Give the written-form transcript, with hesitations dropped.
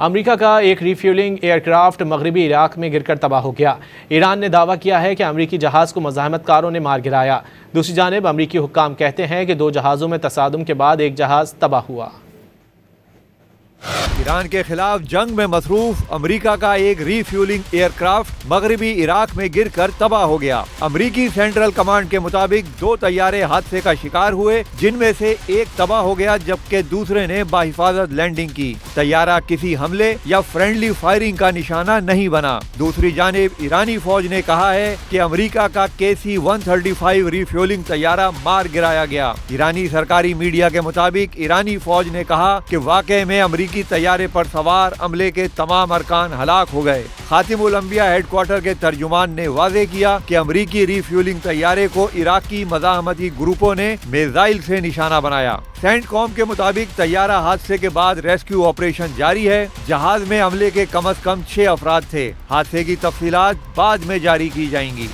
امریکہ کا ایک refuelling year craft مغربی عراق میں گر کر تباہ ہو گیا۔ ایران نے دعویٰ کیا ہے کہ امریکی جہاز کو مزاحمت کاروں نے مار گرایا۔ دوسری جانب امریکی حکام کہتے ہیں کہ 2 جہازوں میں تصادم کے بعد ایک جہاز تباہ ہوا۔ ایران کے خلاف جنگ میں مصروف امریکہ کا ایک ری فیولنگ ایئر کرافٹ مغربی عراق میں گر کر تباہ ہو گیا۔ امریکی سینٹرل کمانڈ کے مطابق 2 طیارے حادثے کا شکار ہوئے، جن میں سے ایک تباہ ہو گیا جبکہ دوسرے نے بحفاظت لینڈنگ کی۔ طیارہ کسی حملے یا فرینڈلی فائرنگ کا نشانہ نہیں بنا۔ دوسری جانب ایرانی فوج نے کہا ہے کہ امریکہ کا KC-135 ری فیولنگ طیارہ مار گرایا گیا۔ ایرانی سرکاری میڈیا کے مطابق ایرانی فوج نے کہا کہ واقعے میں امریکی طیارے پر سوار عملے کے تمام ارکان ہلاک ہو گئے۔ خاتم الانبیاء ہیڈ کوارٹر کے ترجمان نے واضح کیا کہ امریکی ری فیولنگ طیارے کو عراقی مزاحمتی گروپوں نے میزائل سے نشانہ بنایا۔ سینٹ کام کے مطابق طیارہ حادثے کے بعد ریسکیو آپریشن جاری ہے۔ جہاز میں عملے کے کم از کم 6 افراد تھے۔ حادثے کی تفصیلات بعد میں جاری کی جائیں گی۔